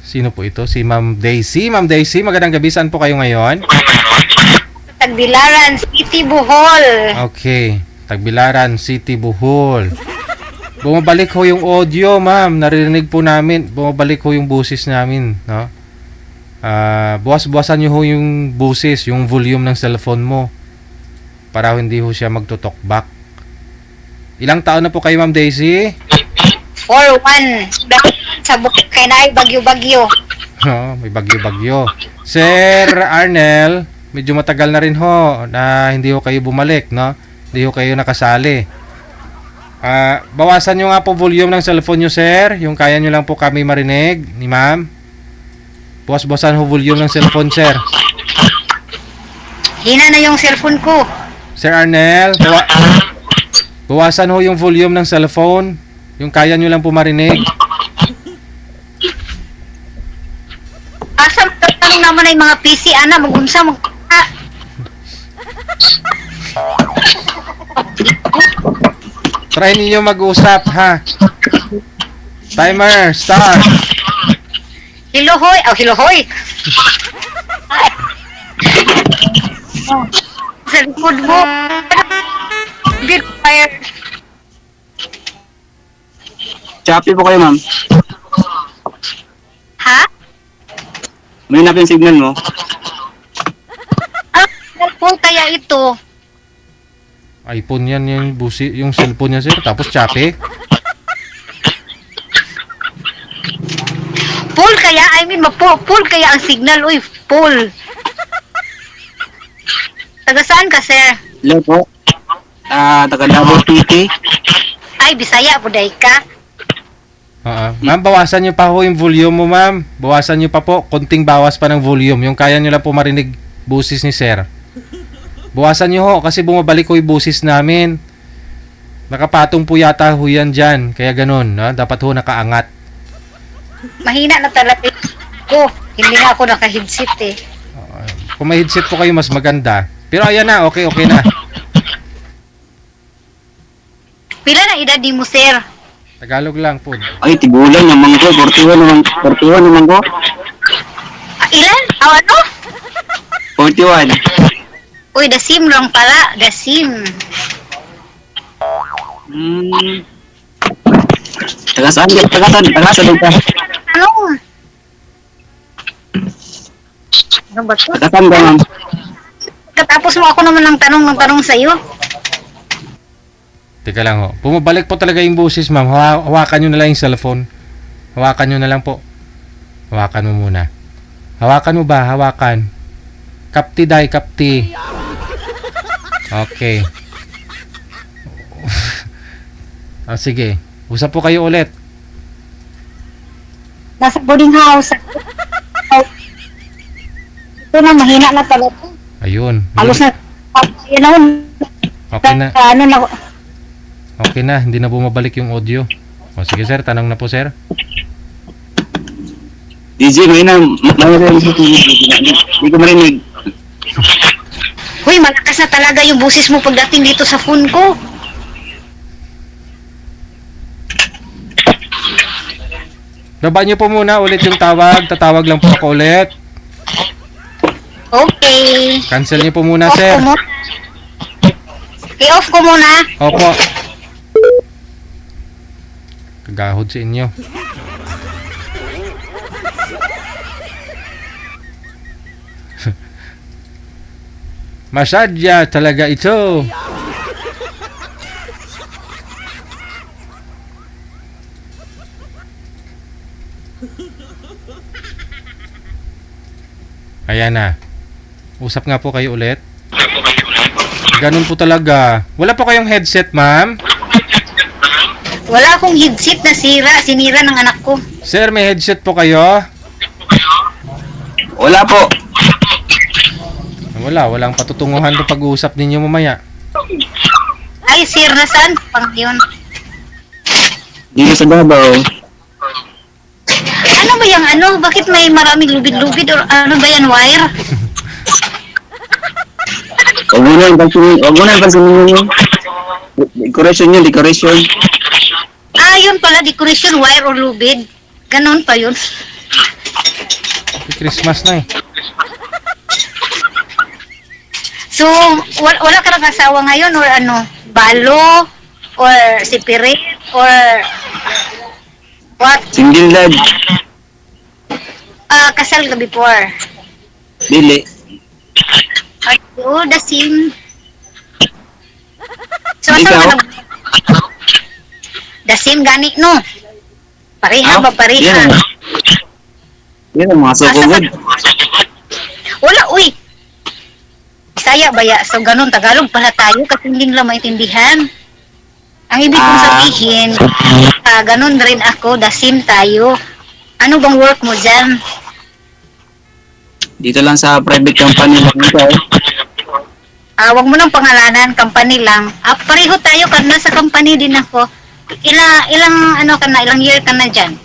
Sino po ito? Si Ma'am Daisy. Ma'am Daisy, magandang gabi. Saan po kayo ngayon? Tagbilaran, City, Bohol. Okay. Tagbilaran City, Bohol. Bumabalik ho yung audio, ma'am. Narinig po namin. Bumabalik ho yung busis namin, no? Buwas-buwasan nyo ho yung busis, yung volume ng cellphone mo. Para hindi ho siya magtutok back. Ilang taon na po kayo, Ma'am Daisy? 4-1. Sa bukit kay na ay bagyo-bagyo. Oh, may bagyo-bagyo. Sir Arnel, medyo matagal na rin ho na hindi ho kayo bumalik, no? Hindi ho kayo nakasali. Bawasan nyo nga po volume ng cellphone nyo, sir. Yung kaya nyo lang po kami marinig ni ma'am. Bawasan ho volume ng cellphone, sir. Hina na yung cellphone ko. Sir Arnel, bawasan ho yung volume ng cellphone. Yung kaya nyo lang po marinig. Asa magtatanong naman ay mga PC, ana, magunsa, Try ninyo mag-usap, ha? Timer, start. Hilohoy. Oh, hilohoy. Sa likod mo. Big fire. Choppy po kayo, ma'am. Ha? May hinap yung signal mo. Cellphone kaya ito. iPhone yan yung cellphone niya, sir. Tapos choppy. Full kaya, full kaya ang signal. Uy, full. Taga saan ka, sir? Hello po. Taga Davao City. Ay, Bisaya, buday ka. Ma'am, bawasan nyo pa ho yung volume mo, ma'am. Bawasan nyo pa po. Konting bawas pa ng volume. Yung kaya nyo lang po marinig busis ni sir. Bawasan nyo ho kasi bumabalik ho yung busis namin. Nakapatong po yata ho yan dyan. Kaya ganun. No? Dapat ho nakaangat. Mahina na talaga ko. Hindi nga ako naka-headset eh. Kung may headset po kayo, mas maganda. Pero ayan na. Okay na. Pila na edad ni mo, sir? Tagalog lang po. Ay, tigulan naman ko. 41 naman ko. Ilan? Ano? 41. Uy, the sim lang pala. The sim. Taga saan ka? Taga saan ka? Ano? Ano ba ito? Taga saan ka, ma'am? Katapos mo ako naman ng tanong sa'yo. Teka lang ho. Bumabalik po talaga yung busis, ma'am. Hawakan nyo na lang yung cellphone. Hawakan nyo na lang po. Hawakan mo muna. Hawakan mo ba? Hawakan. Kapti, day, kapti. Okay. Sige. Usap po kayo ulit. Nasa boarding house. Ito na, mahina na talaga. Ayun. Halos na. Yun na. Okay na. Ano na. Okay na. Hindi na bumabalik yung audio. O sige sir, tanong na po sir. DJ, may hindi ko marinig. Uy, malakas na talaga yung busis mo pagdating dito sa phone ko. Baba nyo po muna ulit yung tawag. Tatawag lang po ako ulit. Okay. Cancel nyo po muna Off sir. ko muna. I-off ko muna. Opo. Kagahod sa inyo. Masadya talaga ito. Ayan na. Usap nga po kayo ulit. Ganun po talaga. Wala po kayong headset, ma'am? Wala akong headset na sinira ng anak ko. Sir, may headset po kayo? Wala po. Walang patutunguhan to pag-uusap ninyo mamaya. Ay, sir, nasaan pang yun? Dito sa Davao. Ano ba yung ano? Bakit may maraming lubid-lubid or ano ba yan, wire? Huwag mo na yung pansinin yun. Decoration. Ah, yun pala, decoration, wire or lubid. Ganon pa yun. Christmas na eh. So, wala ka nang asawa ngayon or ano? Balo? Or sipirit? Or what? Single dad. Kasal ka before? Dili. Oh, the same. So, asa Ikaw? ka nag... The same gani, no? Pareha ba, pareha? Yan ang mga sukugod. Wala, uy! Bisaya ba ya? So, ganun, Tagalog pala tayo kasi hindi nila maintindihan. Ang ibig kong sabihin, ganun rin ako, the same tayo. Ano bang work mo dyan? Dito lang sa private company lang ito. Wag mo nang pangalanan, company lang. Pareho tayo, kan nasa company din ako. Ilang ano ka na, ilang year ka na dyan?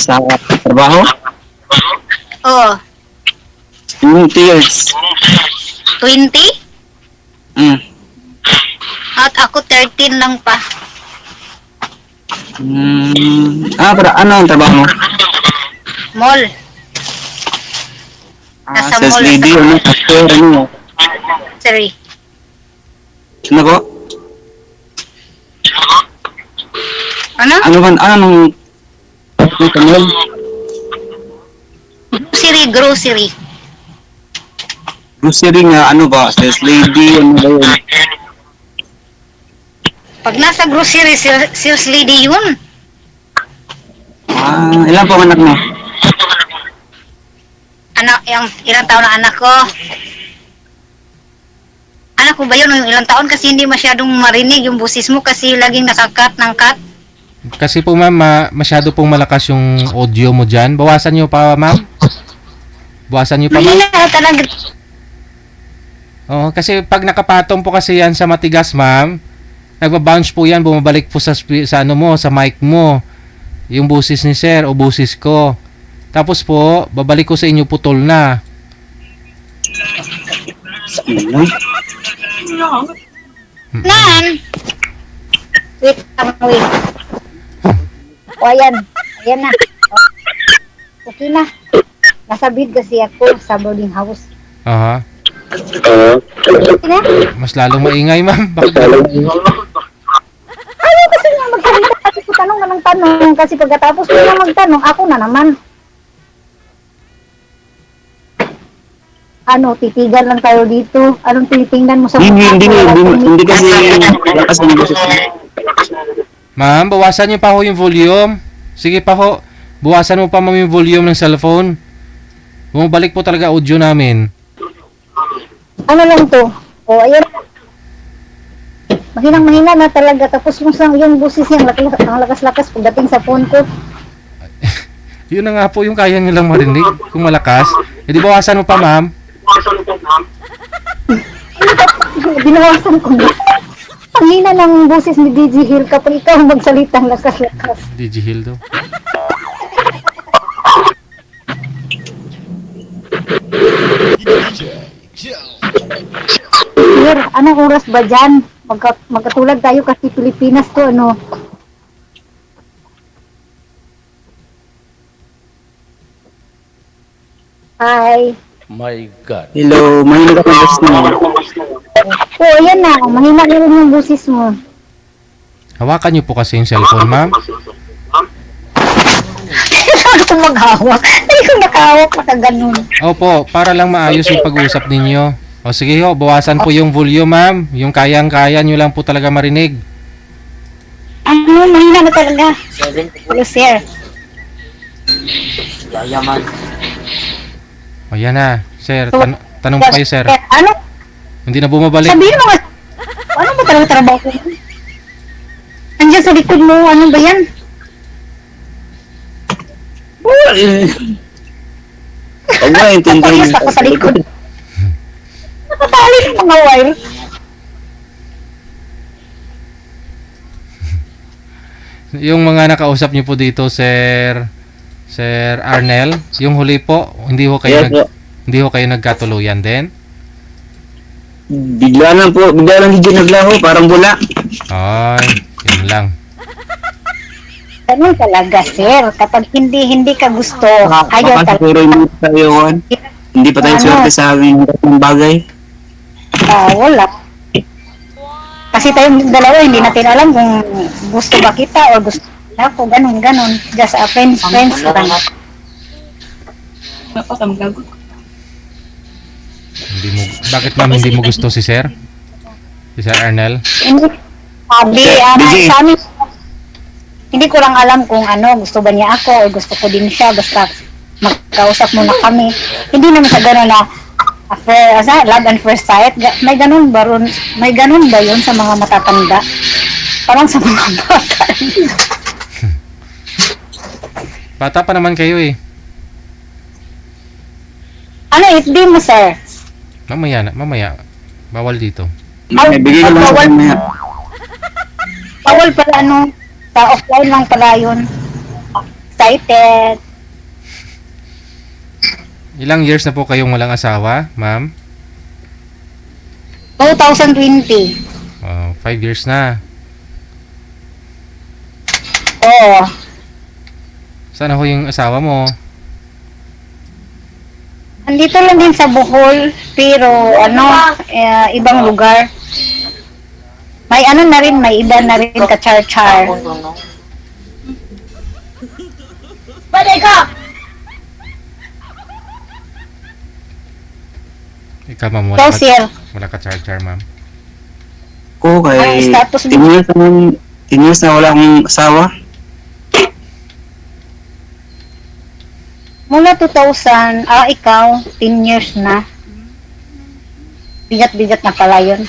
Sa trabaho. Oh, 20 years. 20? Mm. At ako 13 lang pa. Para ano ang trabaho mo? Mall. Nasa Sales mall. lady, ano? Cashier, ano? Sorry. Ano ko? Ano? Ano ba? Anong kanil? Grocery. Grocery nga, ano ba? Sales lady, ano ba yun? Pag nasa grocery, sales lady yun. Ilan po ang anak mo? Ilang taon na anak ko? Anak ko ba yun? Yung ilang taon kasi hindi masyadong marinig yung busis mo kasi laging nakakat ng cut. Kasi po ma'am, masyado pong malakas yung audio mo dyan. Bawasan nyo pa ma'am. Bawasan nyo pa ma'am. Mahina talaga. Oo, kasi pag nakapatong po kasi yan sa matigas ma'am, nagbabounce po yan, bumabalik po sa ano mo, sa mic mo. Yung busis ni sir o busis ko. Tapos po, babalik ko sa inyo putol na. Ano? Nan! Wait. O, ayan. Ayan na. Okay na. Nasa bid kasi ako sa boarding house. Aha. Okay na? Mas lalong maingay ma'am. Bakit? Ayaw kasi nga magsalita kasi ko tanong na ng tanong kasi pagkatapos ko na magtanong, ako na naman. Ano, titigan lang tayo dito. Anong tinitingnan mo sa Hindi kasi lakas ng boses mo. Ma'am, bawasan nyo pa ho yung volume. Sige pa ho. Bawasan mo pa ma'am yung volume ng cellphone. Bumabalik po talaga audio namin. Ano lang to? O, ayan. Mahinang-mahina na talaga. Tapos yung busis niya, ang lakas-lakas pagdating sa phone ko. Yun na nga po yung kaya nyo lang marinig. Kung malakas. E di bawasan mo pa ma'am. Binawasan ko na. Ang hina ng busis ni DJ Hill kapag ikaw magsalita ang lakas-lakas. DJ Hill daw. Sir, anong oras ba dyan? Magkatulad tayo kasi Pilipinas to, ano? Hi. My God. Hello, mahina ka ng boses mo. Oh, ayan na. Mahina na rin yung busis mo. Hawakan nyo po kasi yung cellphone ma'am. Ano kung maghawak? Hindi ko nakahawak maka ganun. Opo, para lang maayos yung pag-uusap ninyo. O sige ho, bawasan po yung volume ma'am. Yung kayang-kaya nyo lang po talaga marinig. Ano, mahina na talaga. Hello, sir. O yan na. Sir, tanong po kayo sir. Ano? Hindi na bumabalik. Sabihin mo nga. Ano ba talaga trabaho ko? Andiyan sa likod mo, ano ba yan? Huwag mo intindihin. Nakapayos ako sa likod. Nakatali ng mga wire. Yung mga nakausap nyo po dito, Sir Arnel, yung huli po, hindi ho kayo Yes, po. hindi ho kayo nagkatuluyan din. Bigla lang hindi naglaho, parang bula. Ay, yun lang. Ganun talaga, sir. Kapag hindi ka gusto, ayaw Baka talaga. siguro hindi tayo, hindi pa tayo Ano? swerte sa aming bagay. Wala. Kasi tayong dalawa, hindi natin alam kung gusto ba kita o gusto nila ako. Ganun. Just friends lang. Hindi mo, bakit ma'am hindi mo gusto si Sir? Si Sir Arnel? Hindi, sabi, Busy. sa amin, hindi ko lang alam kung gusto ba niya ako o gusto ko din siya. Basta magkausap muna kami. Hindi naman sa gano'n na love and first sight. May ganun ba yun sa mga matatanda? Parang sa mga bata. Bata pa naman kayo eh. FB mo, sir? Mamaya. Bawal dito. Bigay ko lang sa kanya. Bawal pala sa offline lang pala yun. Excited. Ilang years na po kayong walang asawa, ma'am? 2020. 5 years na. Oo. Saan ho yung asawa mo? Andito lang din sa Bohol, pero ibang lugar. May na rin, may iba na rin ka-char-char. Ikaw, ma'am, So, sir, wala ka char-char, ma'am. Ko ang kay status mo, 10 years na wala akong asawa. mula 2000, ikaw, 10 years na. Bigat-bigat na pala yun.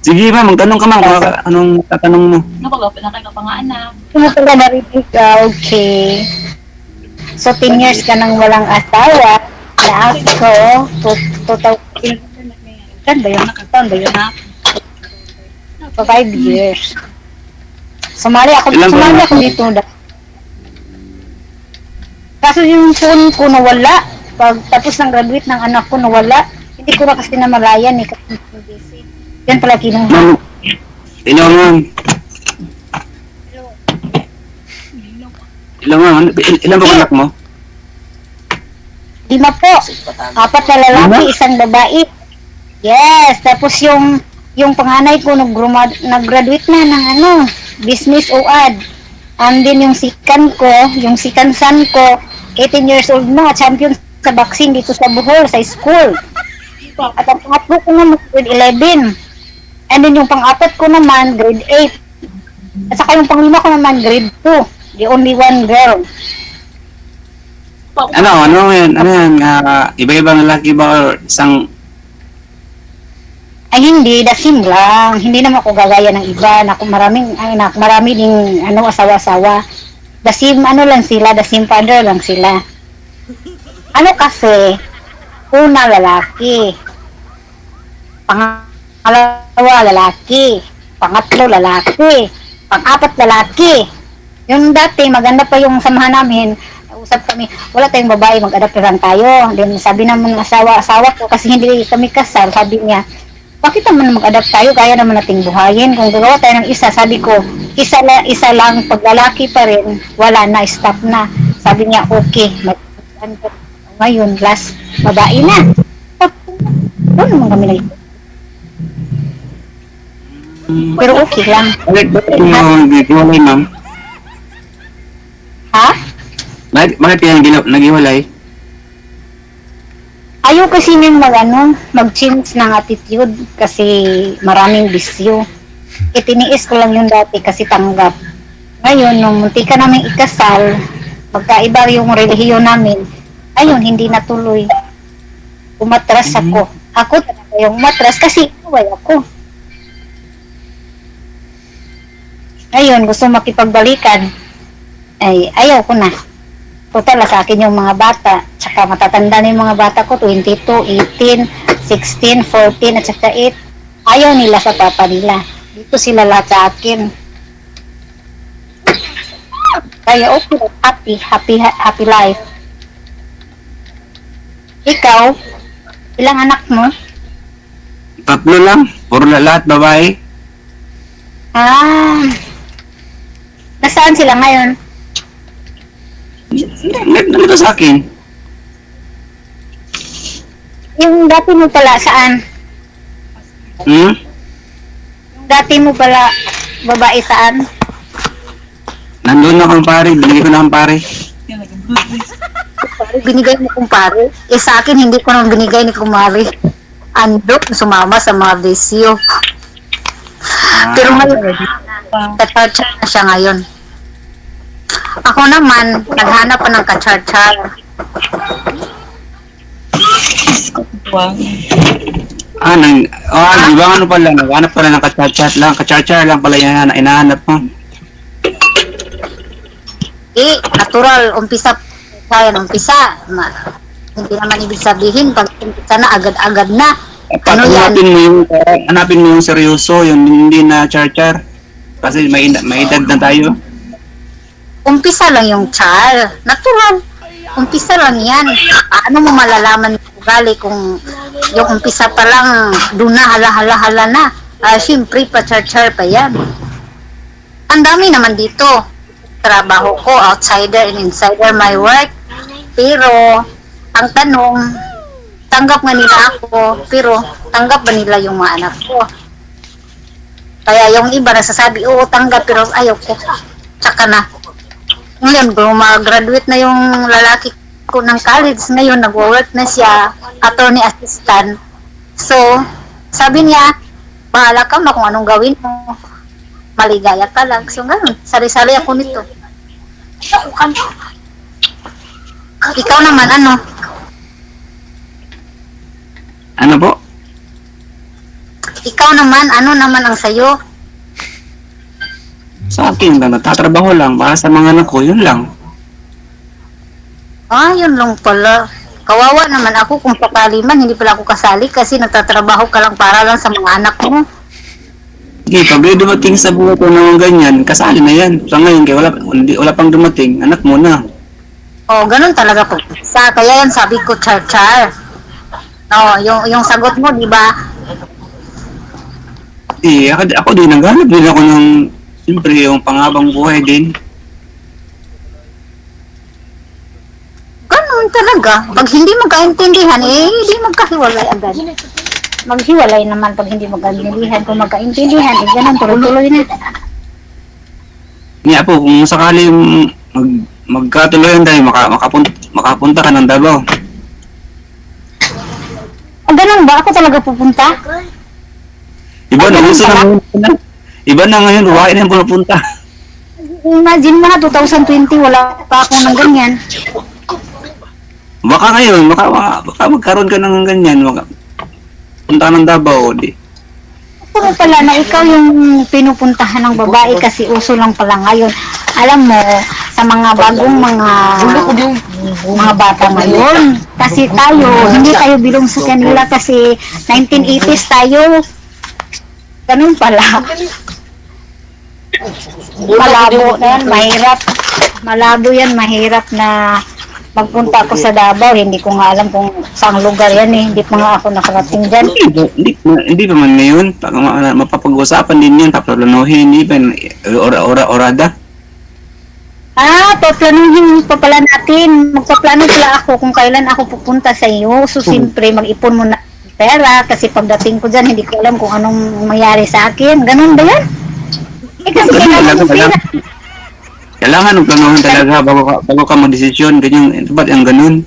Sige ma'am, magtanong ka ma'am. Anong tatanong mo? Nakalapit na kayo pang-anak. Kumusta ka na rin ka? Okay. So, 10 years ka nang walang asawa. Na ako, 2000, kan ba yun? Taon ba yun? So, 5 years. Sumali ako dito. Kaso yung phone ko nawala. Pag tapos ng graduate ng anak ko nawala. Hindi ko na kasi namalayan eh. Kasi busy. Yan pala kinuha. Ma'am, hello ma'am. Hello ma'am, ilan ba anak mo? 5 po. 4 na lalaki, 1 babae. Yes, tapos yung panganay ko nag-graduate na ng business OAD. And then yung second son ko, 18 years old na, champion sa boxing dito sa Bohol, sa school. At ang pangatlo ko naman, grade 11. And then yung pang-apat ko naman, grade 8. At saka yung pang-5 ko naman, grade 2. The only one girl. Ano yan? Iba-ibang lalaki ba or isang... Ay hindi, the same lang. Hindi naman ako gagaya ng iba na kung marami ding asawa-asawa. The same lang sila, the same father lang sila. Kasi, una lalaki. Pangalawa lalaki. Pangatlo lalaki. Pang-apat lalaki. Yung dati, maganda pa yung samahan namin. Usap kami, wala tayong babae, mag-adapt lang tayo. Then sabi naman ng asawa ko, kasi hindi kami kasal, sabi niya, bakit naman mag-adapt tayo, kaya naman nating buhayin. Kung gagawa tayo ng isa, sabi ko, isa lang, pag lalaki pa rin, wala na, stop na. Sabi niya, okay. Ngayon, last, babae na. Doon naman kami na. Pero okay lang. Bakit yung naghiwalay ma'am? Ha? Bakit kayo naghiwalay? Ayaw kasi niyang mag-change ng attitude kasi maraming bisyo. Itiniis ko lang yung dati kasi tanggap. Ngayon, nung munti ka namin ikasal, magkaiba yung relihiyon namin, ayun, hindi natuloy. Umatras ako. Ako talaga yung umatras kasi iway ako. Ayun, gusto makipagbalikan. Ay, ayaw ko na. Total sa akin yung mga bata, tsaka matatanda na yung mga bata ko, 22, 18, 16, 14, at saka 8. Ayaw nila sa papa nila. Dito sila lahat sa akin. Kaya okay, happy life. Ikaw, Ilang anak mo? Tatlo lang. Puro lahat babae. Ah, nasaan sila ngayon? Nandito sa akin. Yung dati mo pala, saan? Hmm? Yung dati mo pala, babae saan? Nandun na kang pare. Binigay ko na kang pare. Pare, binigay mo kumpare. Eh sa akin, hindi ko nang binigay ni kumari. Ando, sumama sa mga bisyo. Pero ngayon, kacharchar na siya ngayon. Ako naman, naghanap pa ng kacharchar. Di ba ano pala? Naghanap pala ng kachat-chat lang. Kachat-chat lang pala yan. Inahanap mo. Eh, natural, umpisa umpisa. Hindi naman ibig sabihin, pag umpisa na, agad-agad na. Ano yan? Hanapin mo yung seryoso, yung hindi na char-char. Kasi may edad na tayo. Umpisa lang yung char. Natural. Umpisa lang yan. Paano mo malalaman yung ugali kung yung umpisa pa lang doon na hala na. Siyempre, pa-char-char pa yan. Ang dami naman dito. Trabaho ko, outsider and insider my work. Pero, ang tanong, tanggap nga nila ako, pero tanggap ba nila yung mga anak ko? Kaya yung iba nasasabi, oo, tanggap, pero ayaw ko. Tsaka na. Ngayon, mag-graduate na yung lalaki ko ng college. Ngayon, nag-work na siya, attorney assistant. So, sabi niya, bahala ka kung anong gawin mo. Maligaya ka lang. So, ganun. Sari-sari ako nito. Ikaw naman, ano? Ano po? Ikaw naman, ano naman ang sayo? Sa akin, nagtatrabaho lang para sa mga anak ko, yun lang. Yun lang pala. Kawawa naman ako kung sakali man, hindi pala ako kasali kasi nagtatrabaho ka lang para lang sa mga anak mo. Okay, pag may dumating sa buhay ko ng ganyan, kasali na yan. Sa ngayon, kaya wala pang dumating, anak mo na. Ganun talaga po. Kaya yan sabi ko, char-char. Yung sagot mo, di ba? Ako din, naghanap din ako ng, siyempre, yung pangabang buhay din. Ganun talaga. Pag hindi magkaintindihan, hindi magkahiwalay agad. Maghiwalay naman pag hindi magkaintindihan. Kung magkaintindihan, ganun, tuloy-tuloy na. Niya po, kung sakali magkatuloyan tayo, makapunta ka ng Davao. Ganun ba? Ako talaga pupunta? Iba na, gusto na ngayon. Iba na ngayon, huwain na pupunta. Imagine mo na, 2020, wala pa akong ng ganyan. Baka ngayon, baka magkaroon ka ng ganyan, punta ng Davao, di. Ano pala na ikaw yung pinupuntahan ng babae kasi uso lang pala ngayon. Alam mo, sa mga bagong mga bata ngayon, kasi tayo, hindi tayo bilong sa kanila kasi 1980s tayo. Ganun pala. Malabo na yan, mahirap. Malabo yan, mahirap na magpunta ako sa Davao, hindi ko nga alam kung saang lugar yan eh. Hindi pa nga ako nakarating dyan. Hindi pa man ngayon. Mapapag-usapan din yan, paplanuhin, hindi pa orada. Paplanuhin pa pala natin. Magpaplano pala ako kung kailan ako pupunta sa iyo. So, siyempre, mag-ipon muna ng pera kasi pagdating ko dyan, hindi ko alam kung anong mangyari sa akin. Ganun ba yan? Kasi kailangan ng pera. Kailangan ng planuhin talaga bago ka mag-desisyon. Ganyan, ba't ang ganun?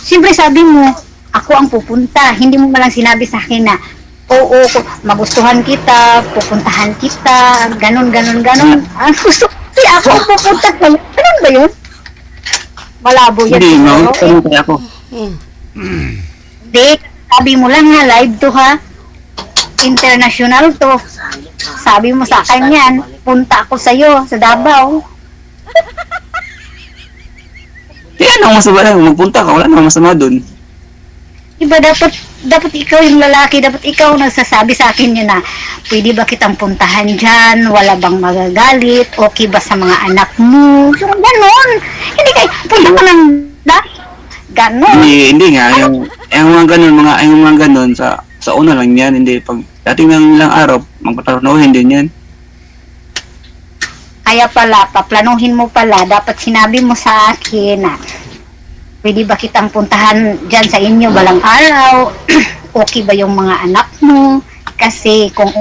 Siyempre sabi mo, ako ang pupunta. Hindi mo malang sinabi sa akin na, oo, magustuhan kita, pupuntahan kita, ganun. Ang gusto ko, ako ang pupunta sa'yo. Ganun ba yun? Malabo yan. Hindi, magustuhan kaya ako. Hindi, sabi mo lang ha, live to ha. International to. Sabi mo sa akin yan, punta ako sa'yo, sa Davao. Kaya ano masama lang, magpunta ka, wala namang masama dun. Diba dapat ikaw yung lalaki, dapat ikaw nagsasabi sa akin yun na, pwede ba kitang puntahan dyan, wala bang magagalit, okay ba sa mga anak mo, so ganon. Hindi kayo, punta ka lang, Ganon. Hindi nga, yung mga ganun, yung mga ganun, sa una lang yan, hindi pag dating ng ilang araw, magpatarunuhin din yan. Kaya pala, paplanuhin mo pala, dapat sinabi mo sa akin na pwede ba kitang puntahan dyan sa inyo balang araw? Okay ba yung mga anak mo? Kasi kung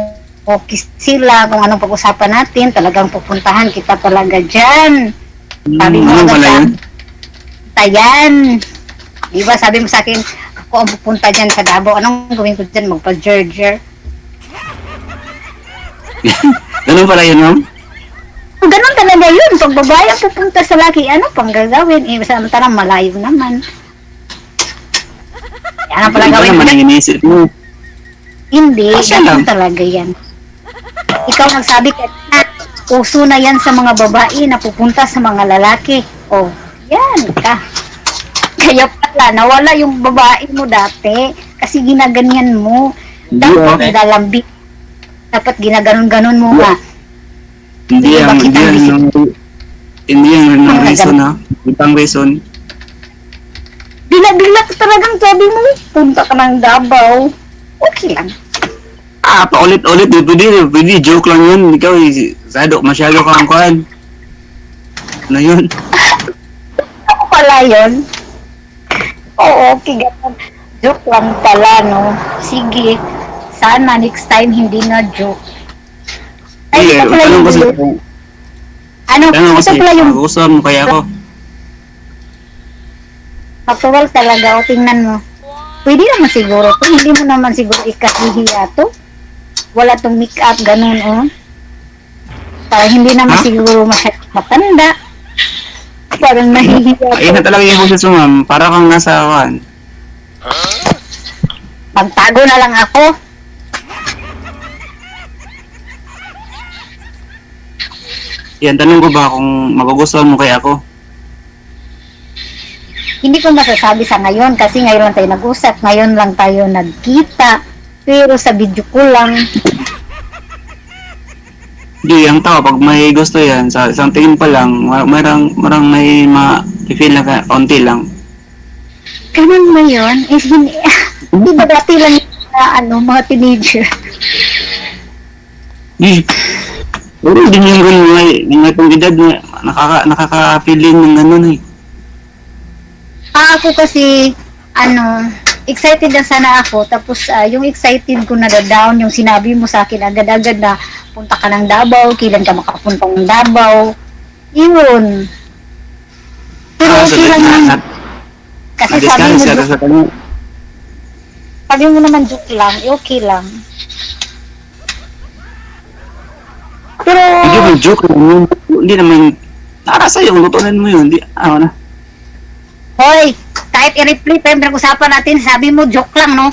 okay sila, kung anong pag-usapan natin, talagang pupuntahan kita talaga dyan. Sabi mo Ano agad pala sa yun? tayan. Diba sabi mo sa akin, ako ang pupunta dyan sa Davao. Anong gawin ko dyan? Magpa-jerjer. Ganun pala yun, ma'am? Ganun talaga yun. Pag babae ang pupunta sa laki, ano pang gagawin? Samantalang malayo naman. Ano pala Iba gawin mo? naman ang iniisip mo. Hindi, Kasi ganun lang. talaga yan. Ikaw nagsabi ka, uso na yan sa mga babae na pupunta sa mga lalaki. Oh, yan ka. Kaya pala, nawala yung babae mo dati kasi ginaganyan mo. Dapat nilalambing. Dapat ginaganon-ganon mo nga. Hindi Hindi ba yan, kita hindi yan ng Ang reason, ha? Ibang reason. Bigla-bigla ka talagang sabi mo, punta ka ng Davao. Okay lang. Paulit-ulit, pwede, joke lang yun. Ikaw, masyado kang kuhan. Ano yun? Ako pala yun. Oo, okay, ganun. Joke lang pala, no? Sige, sana next time hindi na joke. Ay, Hindi, ito pala tanong yung kasi, dulo. Ano, tanong ito kasi, pala yung mag-usap mo kaya ako. actual talaga, o tingnan mo. Pwede naman siguro to, hindi mo naman siguro ikahihiya to. Wala tong make-up, ganun, oh. Para hindi naman Ha? siguro masyadong matanda. Parang nahihiya Ayun na to. talaga yung boses mo, ma'am. Para kang nasa kuhan. Magtago na lang ako. Yan, tanong ko ba kung magugustuhan mo kaya ako? Hindi ko masasabi sa ngayon kasi ngayon lang tayo nag-usap, ngayon lang tayo nagkita. Pero sa video ko lang, Di, ang tao, pag may gusto yan, sa isang tingin pa lang, marang may ma-feel na konti lang. ganun mo yun. Eh, hindi ba dati lang na mga teenager? Di, pero din yung ganun, may itong edad, nakaka-feeling ng ganun eh. Ako kasi, excited na sana ako. Tapos, yung excited ko na-down, yung sinabi mo sa akin agad-agad na punta ka ng Davao, kailan ka makapunta ng Davao. Yun. Pero okay lang yun. Kasi sabi mo, sa kanya. sabi mo naman joke lang, okay lang. Pero, Hindi mo joke lang yun. Hindi naman, para sa'yo, lutunan mo yun. Hindi, na. hoy, kahit i-replay pa yung pinag-usapan natin, sabi mo joke lang, no?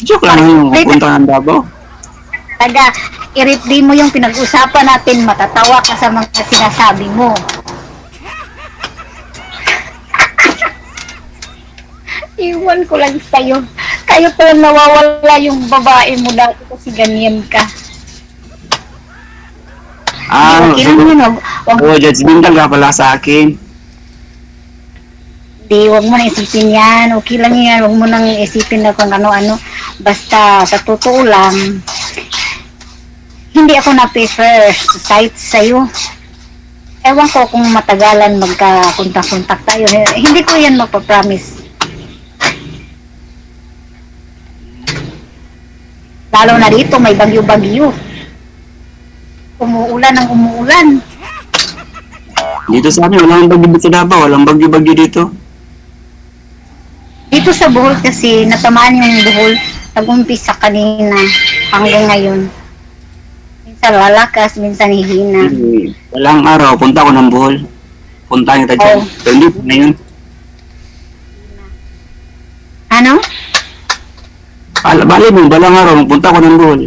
Joke lang yun, pupunta ng Davao. Taga, i-replay mo yung pinag-usapan natin, matatawa ka sa mga sinasabi mo. Iwan ko lang sa'yo. Kayo pa lang nawawala yung babae mo dati kasi ganyan ka. Okay lang yun, wag Judgmental ka pala sa akin. wag mo na isipin yan. Okay lang yan, wag mo nang isipin na kung ano-ano. Basta, sa totoo lang, hindi ako na-prefer sa site sa'yo. Ewan ko kung matagalan magka-kontak-kontak tayo. Hindi ko yan mapapromise. Lalo na dito, may bagyo-bagyo. Umuulan ng umuulan. Dito sa amin, walang bagyo dito sa Davao, walang bagyo-bagyo dito. Dito sa Bohol kasi, natamaan yung Bohol, nag-umpisa kanina hanggang ngayon. Minsan lalakas, minsan hihina. Walang araw, punta ko ng Bohol. Punta kita dyan. Oh. Pero hindi na yun. Ano? Bali mo, balang araw, punta ko ng Bohol.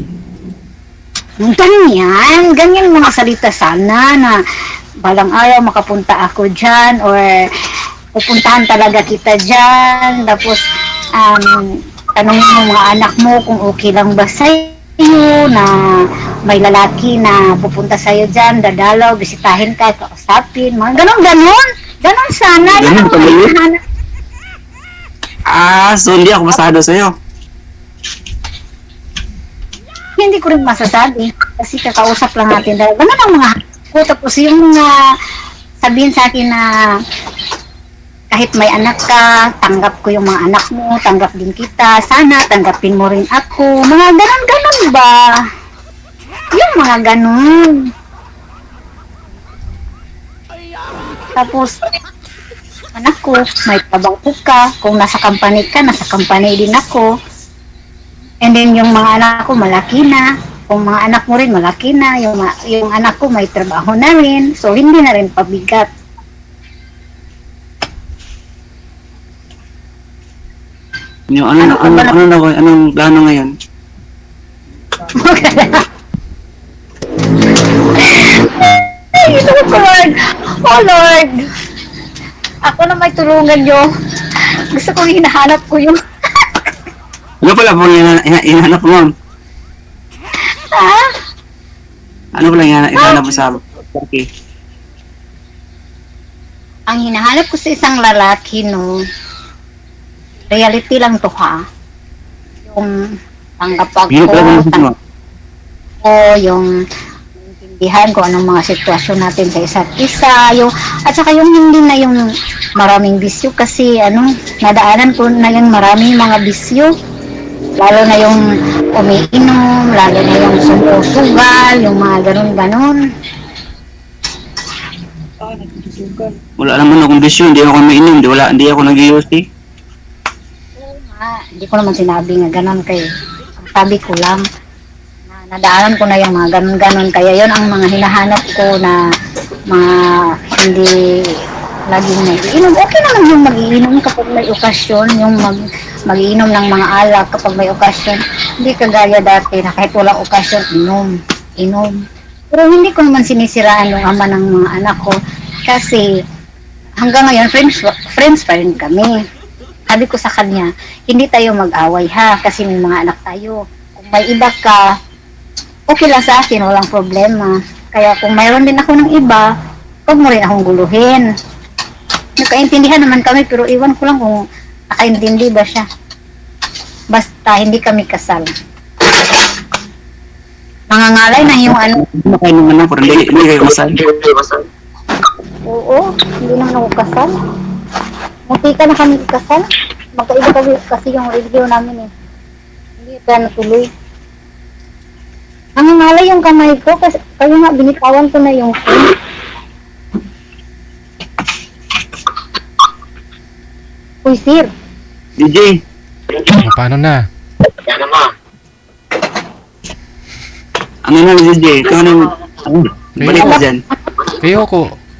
Ganyan mga salita sana na balang araw makapunta ako dyan or pupuntahan talaga kita dyan. Tapos, tanongin mo mga anak mo kung okay lang ba sa'yo na may lalaki na pupunta sa'yo dyan, dadalaw, bisitahin ka, kausapin, mga ganon-ganon. Ganon sana. Yan Ganun ang ba mga yun? hinahanap. So hindi ako masado sa'yo. Hindi ko rin masasabi. Kasi kakausap lang natin. Dahil ganon ang mga ko. Tapos yung mga sabihin sa akin na kahit may anak ka, tanggap ko yung mga anak mo, tanggap din kita, sana tanggapin mo rin ako. Mga ganon-ganon ba? Yung mga ganon. Tapos, anak ko, may trabaho ka. Kung nasa company ka, nasa company din ako. And then yung mga anak ko, malaki na. Kung mga anak mo rin, malaki na. Yung anak ko, may trabaho na rin. So, hindi na rin pabigat. Yung anong plano ngayon? Ay, Lord! Oh, Lord! Ako na may tulungan nyo. Gusto kong hinahanap ko yung... Ano pala po hinahanap mo, ma'am? Ha? Ano pala hinahanap mo sa okay. Ang hinahanap ko sa isang lalaki, no, reality lang to, ha? Yung tanggap ako, Yun pala mo. yung intindihan ko anong mga sitwasyon natin sa isa't isa, yung, at saka yung hindi na yung maraming bisyo kasi, nadaanan ko na yung maraming mga bisyo. Lalo na yung umiinom, lalo na yung sumusugal, yung mga ganun-ganun. Wala naman akong bisyo, hindi ako mainom, hindi ako nag-UST. Hindi ko naman sinabi nga ganun kay ang sabi ko lang na nadaanan ko na yung mga ganun-ganun kaya yon ang mga hinahanap ko na mga hindi laging nag-iinom. Okay naman yung mag-iinom kapag may okasyon, yung mag-iinom ng mga alak kapag may okasyon. Hindi kagaya dati na kahit walang okasyon, inom. Pero hindi ko naman sinisiraan yung ama ng mga anak ko kasi hanggang ngayon friends pa rin kami. Sabi ko sa kanya, hindi tayo mag-away ha, kasi may mga anak tayo. Kung may iba ka, okay lang sa akin, walang problema. Kaya kung mayroon din ako ng iba, huwag mo rin akong guluhin. Nagkaintindihan naman kami, pero iwan ko lang kung nakaintindi ba siya. Basta hindi kami kasal. Mangangalay na yung Ano kayo nung anak ko, hindi kayo masal. Oo, hindi naman ako kasal. Munti ka na kami kasal. Magkaiba kasi yung religion namin eh. Hindi pa natuloy. Nangangalay yung kamay ko kasi kaya nga binitawan ko na yung phone. Uy, sir. DJ, Paano na? ano na DJ? Ito na balik mo dyan. Kayo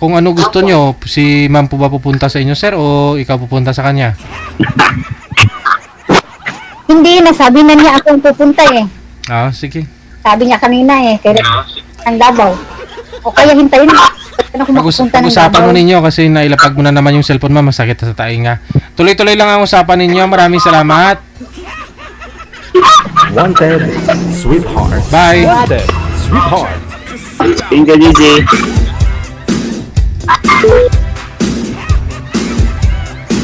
kung ano gusto nyo, si ma'am po ba pupunta sa inyo, sir, o ikaw pupunta sa kanya? Hindi, nasabi na niya akong pupunta eh. Sige. Sabi niya kanina eh, kaya ang Davao. O kaya hintayin mo. Ano kung makapunta ng Pag-usapan mo Davao? ninyo kasi nailapag mo na naman yung cellphone, ma'am, masakit sa tainga. Tuloy-tuloy lang ang usapan ninyo. Maraming salamat. Wanted, sweetheart. Bye. Wanted, sweetheart. Thank you, DJ.